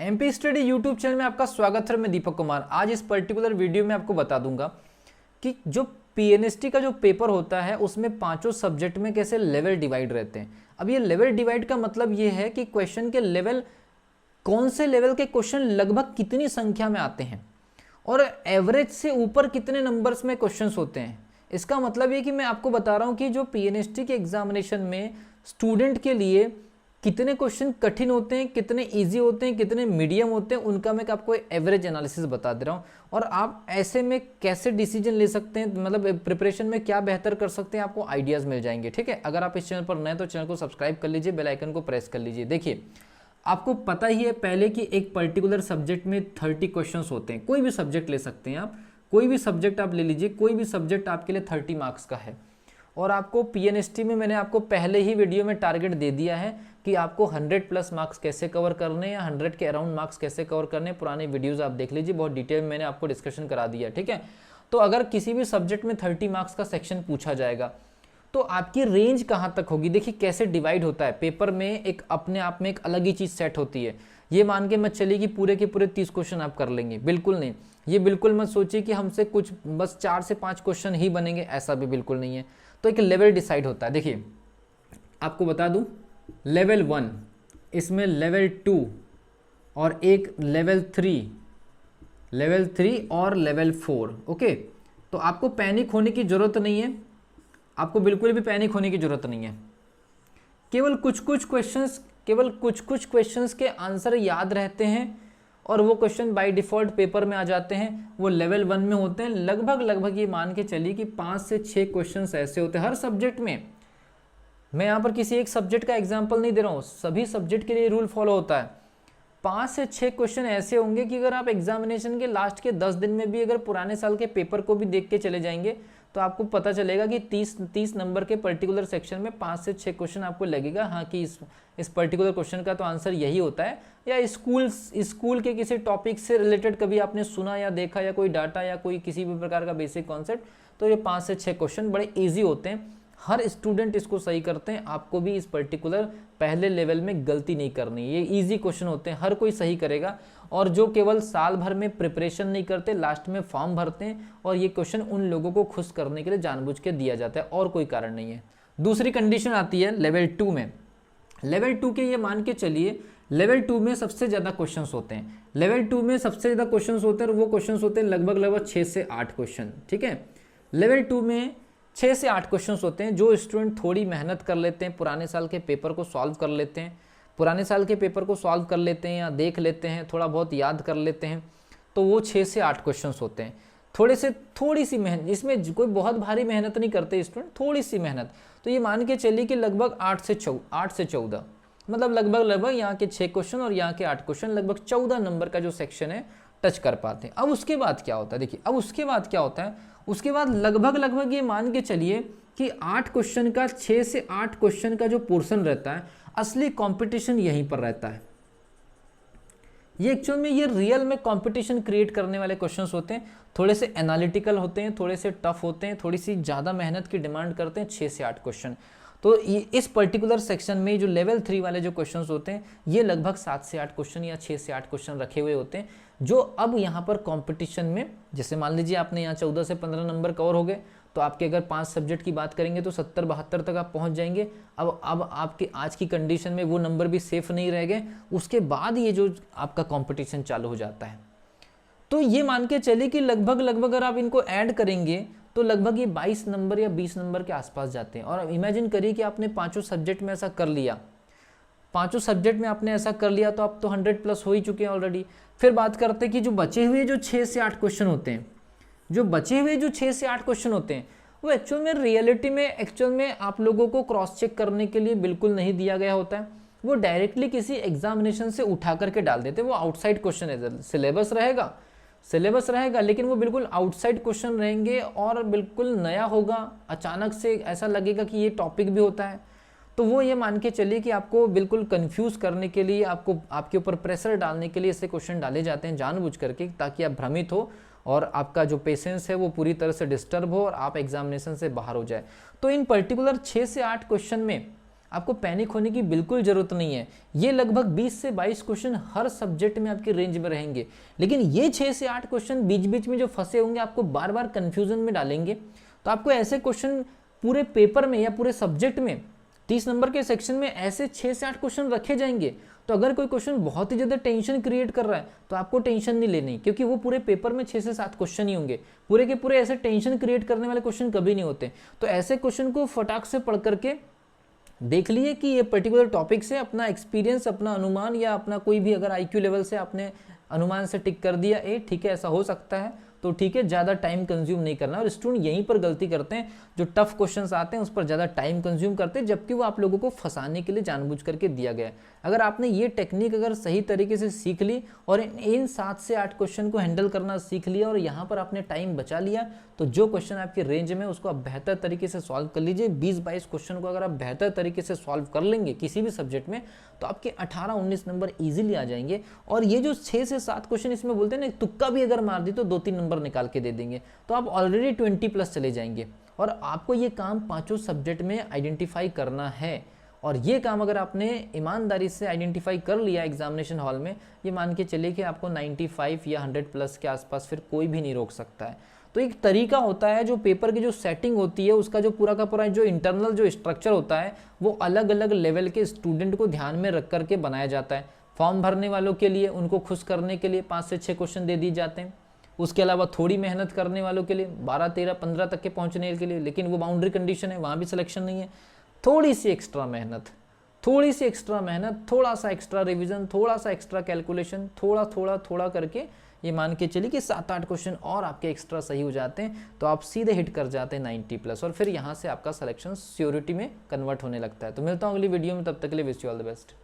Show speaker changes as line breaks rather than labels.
MP study YouTube channel में आपका स्वागत है। मैं दीपक कुमार। आज इस पर्टिकुलर वीडियो में आपको बता दूंगा कि जो पीएनएसटी का जो पेपर होता है उसमें पांचों सब्जेक्ट में कैसे लेवल डिवाइड रहते हैं। अब ये लेवल डिवाइड का मतलब ये है कि क्वेश्चन के लेवल, कौन से लेवल के क्वेश्चन लगभग कितनी संख्या में आते हैं और एवरेज से ऊपर कितने नंबर्स में क्वेश्चंस होते हैं। इसका मतलब ये कि मैं आपको बता रहा हूँ कि जो पीएनएसटी के एग्जामिनेशन में स्टूडेंट के लिए कितने क्वेश्चन कठिन होते हैं, कितने इजी होते हैं, कितने मीडियम होते हैं, उनका मैं आपको एवरेज एनालिसिस बता दे रहा हूँ। और आप ऐसे में कैसे डिसीजन ले सकते हैं, मतलब प्रिपरेशन में क्या बेहतर कर सकते हैं, आपको आइडियाज़ मिल जाएंगे। ठीक है, अगर आप इस चैनल पर नए तो चैनल को सब्सक्राइब कर लीजिए, बेल आइकन को प्रेस कर लीजिए। देखिए, आपको पता ही है पहले कि एक पर्टिकुलर सब्जेक्ट में 30 क्वेश्चन होते हैं। कोई भी सब्जेक्ट ले सकते हैं आप, कोई भी सब्जेक्ट आप ले लीजिए, कोई भी सब्जेक्ट आपके लिए 30 मार्क्स का है। और आपको पीएनएसटी में मैंने आपको पहले ही वीडियो में टारगेट दे दिया है कि आपको 100+ मार्क्स कैसे कवर करने या 100 के अराउंड मार्क्स कैसे कवर करने। पुराने वीडियोस आप देख लीजिए, बहुत डिटेल में मैंने आपको डिस्कशन करा दिया। ठीक है, तो अगर किसी भी सब्जेक्ट में 30 मार्क्स का सेक्शन पूछा जाएगा तो आपकी रेंज कहाँ तक होगी। देखिए कैसे डिवाइड होता है पेपर में, एक अपने आप में एक अलग ही चीज़ सेट होती है। ये मान के मत चलिए कि पूरे के पूरे 30 क्वेश्चन आप कर लेंगे, बिल्कुल नहीं। ये बिल्कुल मत सोचिए कि हमसे कुछ बस 4 से 5 क्वेश्चन ही बनेंगे, ऐसा भी बिल्कुल नहीं है। तो एक लेवल डिसाइड होता है। देखिए आपको बता दूं, लेवल 1, इसमें लेवल 2 और एक लेवल 3 और लेवल 4। ओके, तो आपको पैनिक होने की ज़रूरत नहीं है, आपको बिल्कुल भी पैनिक होने की ज़रूरत नहीं है। केवल कुछ कुछ क्वेश्चंस के आंसर याद रहते हैं और वो क्वेश्चन बाय डिफ़ॉल्ट पेपर में आ जाते हैं, वो लेवल 1 में होते हैं। लगभग ये मान के चलिए कि 5 से 6 क्वेश्चंस ऐसे होते हैं हर सब्जेक्ट में। मैं यहाँ पर किसी एक सब्जेक्ट का एग्जाम्पल नहीं दे रहा हूँ, सभी सब्जेक्ट के लिए रूल फॉलो होता है। 5 से 6 क्वेश्चन ऐसे होंगे कि अगर आप एग्जामिनेशन के लास्ट के 10 दिन में भी अगर पुराने साल के पेपर को भी देख के चले जाएंगे तो आपको पता चलेगा कि 30 नंबर के पर्टिकुलर सेक्शन में 5 से 6 क्वेश्चन आपको लगेगा हाँ कि इस पर्टिकुलर क्वेश्चन का तो आंसर यही होता है। या स्कूल के किसी टॉपिक से रिलेटेड कभी आपने सुना या देखा, या कोई डाटा या कोई किसी भी प्रकार का बेसिक कॉन्सेप्ट, तो ये 5 से 6 क्वेश्चन बड़े ईजी होते हैं। हर स्टूडेंट इसको सही करते हैं। आपको भी इस पर्टिकुलर पहले लेवल में गलती नहीं करनी, ये इजी क्वेश्चन होते हैं, हर कोई सही करेगा। और जो केवल साल भर में प्रिपरेशन नहीं करते, लास्ट में फॉर्म भरते हैं, और ये क्वेश्चन उन लोगों को खुश करने के लिए जानबूझ के दिया जाता है, और कोई कारण नहीं है। दूसरी कंडीशन आती है लेवल 2 में। लेवल 2 के ये मान के चलिए, लेवल 2 में सबसे ज़्यादा क्वेश्चन होते हैं। लेवल 2 में सबसे ज़्यादा क्वेश्चन होते हैं और वो क्वेश्चन होते हैं लगभग 6 से 8 क्वेश्चन। ठीक है, लेवल 2 में 6 से 8 क्वेश्चंस होते हैं। जो स्टूडेंट थोड़ी मेहनत कर लेते हैं, पुराने साल के पेपर को सॉल्व कर लेते हैं, या देख लेते हैं, थोड़ा बहुत याद कर लेते हैं, तो वो 6 से 8 क्वेश्चंस होते हैं। थोड़ी सी मेहनत, इसमें कोई बहुत भारी मेहनत नहीं करते स्टूडेंट, थोड़ी सी मेहनत, तो ये मान के चलिए कि लगभग 8 से 14, मतलब लगभग यहाँ के 6 क्वेश्चन और यहाँ के 8 क्वेश्चन, लगभग 14 नंबर का जो सेक्शन है टच कर पाते हैं। अब उसके बाद क्या होता है, देखिए अब उसके बाद क्या होता है, उसके बाद लगभग ये मान के चलिए कि 8 क्वेश्चन का, 6 से 8 क्वेश्चन का जो पोर्शन रहता है, असली कंपटीशन यहीं पर रहता है। ये एक्चुअल में ये रियल में कंपटीशन क्रिएट करने वाले क्वेश्चंस होते हैं। थोड़े से एनालिटिकल होते हैं, थोड़े से टफ होते हैं, थोड़ी सी ज़्यादा मेहनत की डिमांड करते हैं। 6 से 8 क्वेश्चन, तो इस पर्टिकुलर सेक्शन में जो लेवल 3 वाले जो क्वेश्चंस होते हैं, ये लगभग 7 से 8 क्वेश्चन या 6 से 8 क्वेश्चन रखे हुए होते हैं, जो अब यहाँ पर कंपटीशन में, जैसे मान लीजिए आपने यहाँ 14 से 15 नंबर कवर हो गए, तो आपके अगर 5 सब्जेक्ट की बात करेंगे तो 70-72 तक आप पहुँच जाएंगे। अब आपके आज की कंडीशन में वो नंबर भी सेफ नहीं रह गए, उसके बाद ये जो आपका कॉम्पिटिशन चालू हो जाता है। तो ये मान के चलिए कि लगभग अगर आप इनको ऐड करेंगे तो लगभग ये 22 नंबर या 20 नंबर के आसपास जाते हैं। और इमेजिन करिए कि आपने 5 सब्जेक्ट में ऐसा कर लिया, 5 सब्जेक्ट में आपने ऐसा कर लिया, तो आप तो 100+ हो ही चुके हैं ऑलरेडी। फिर बात करते हैं कि जो बचे हुए जो 6 से 8 क्वेश्चन होते हैं, वो एक्चुअल में रियलिटी में एक्चुअल में आप लोगों को क्रॉस चेक करने के लिए बिल्कुल नहीं दिया गया होता है। वो डायरेक्टली किसी एग्जामिनेशन से उठा करके डाल देते हैं। वो आउटसाइड क्वेश्चन है, सिलेबस रहेगा लेकिन वो बिल्कुल आउटसाइड क्वेश्चन रहेंगे और बिल्कुल नया होगा। अचानक से ऐसा लगेगा कि ये टॉपिक भी होता है, तो वो ये मान के चलिए कि आपको बिल्कुल कंफ्यूज करने के लिए, आपको आपके ऊपर प्रेशर डालने के लिए ऐसे क्वेश्चन डाले जाते हैं जानबूझ करके, ताकि आप भ्रमित हो और आपका जो पेशेंस है वो पूरी तरह से डिस्टर्ब हो और आप एग्जामिनेशन से बाहर हो जाए। तो इन पर्टिकुलर 6 से 8 क्वेश्चन में आपको पैनिक होने की बिल्कुल ज़रूरत नहीं है। ये लगभग 20 से 22 क्वेश्चन हर सब्जेक्ट में आपके रेंज में रहेंगे, लेकिन ये 6 से 8 क्वेश्चन बीच बीच में जो फंसे होंगे आपको बार बार कन्फ्यूजन में डालेंगे। तो आपको ऐसे क्वेश्चन पूरे पेपर में या पूरे सब्जेक्ट में 30 नंबर के सेक्शन में ऐसे 6 से 8 क्वेश्चन रखे जाएंगे। तो अगर कोई क्वेश्चन बहुत ही ज़्यादा टेंशन क्रिएट कर रहा है तो आपको टेंशन नहीं लेनी, क्योंकि वो पूरे पेपर में 6 से 7 क्वेश्चन ही होंगे। पूरे के पूरे ऐसे टेंशन क्रिएट करने वाले क्वेश्चन कभी नहीं होते। तो ऐसे क्वेश्चन को फटाक से पढ़ करके देख लिए कि ये पर्टिकुलर टॉपिक से अपना एक्सपीरियंस, अपना अनुमान या अपना कोई भी अगर IQ लेवल से आपने अनुमान से टिक कर दिया ए ठीक है ऐसा हो सकता है, तो ठीक है, ज़्यादा टाइम कंज्यूम नहीं करना। और स्टूडेंट यहीं पर गलती करते हैं, जो टफ क्वेश्चंस आते हैं उस पर ज़्यादा टाइम कंज्यूम करते हैं, जबकि वो आप लोगों को फंसाने के लिए जानबूझ करके दिया गया है। अगर आपने ये टेक्निक अगर सही तरीके से सीख ली और इन 7 से 8 क्वेश्चन को हैंडल करना सीख लिया और यहाँ पर आपने टाइम बचा लिया, तो जो क्वेश्चन आपकी रेंज में उसको आप बेहतर तरीके से सॉल्व कर लीजिए। 20-22 क्वेश्चन को अगर आप बेहतर तरीके से सॉल्व कर लेंगे किसी भी सब्जेक्ट में, तो आपके 18-19 नंबर ईजिली आ जाएंगे। और ये जो 6 से 7 क्वेश्चन इसमें बोलते हैं ना, तुक्का भी अगर मार दी तो 2-3 नंबर निकाल के दे देंगे, तो आप ऑलरेडी 20+ चले जाएंगे। और आपको ये काम 5 सब्जेक्ट में आइडेंटिफाई करना है, और ये काम अगर आपने ईमानदारी से आइडेंटिफाई कर लिया एग्जामिनेशन हॉल में, ये मान के चलिए कि आपको 95 या 100+ के आसपास फिर कोई भी नहीं रोक सकता है। तो एक तरीका होता है, जो पेपर की जो सेटिंग होती है उसका जो पूरा का पूरा जो इंटरनल जो स्ट्रक्चर होता है वो अलग अलग लेवल के स्टूडेंट को ध्यान में रख करके बनाया जाता है। फॉर्म भरने वालों के लिए, उनको खुश करने के लिए 5 से 6 क्वेश्चन दे दिए जाते हैं। उसके अलावा थोड़ी मेहनत करने वालों के लिए 12, 13, 15 तक के पहुंचने के लिए, लेकिन वो बाउंड्री कंडीशन है, वहाँ भी सिलेक्शन नहीं है। थोड़ी सी एक्स्ट्रा मेहनत, थोड़ा सा एक्स्ट्रा रिवीजन, थोड़ा सा एक्स्ट्रा कैलकुलेशन, थोड़ा करके ये मान के चलिए कि 7-8 क्वेश्चन और आपके एक्स्ट्रा सही हो जाते हैं, तो आप सीधे हिट कर जाते हैं 90+, और फिर यहाँ से आपका सिलेक्शन श्योरिटी में कन्वर्ट होने लगता है। तो मिलता हूँ अगली वीडियो में, तब तक के लिए wish you all the best.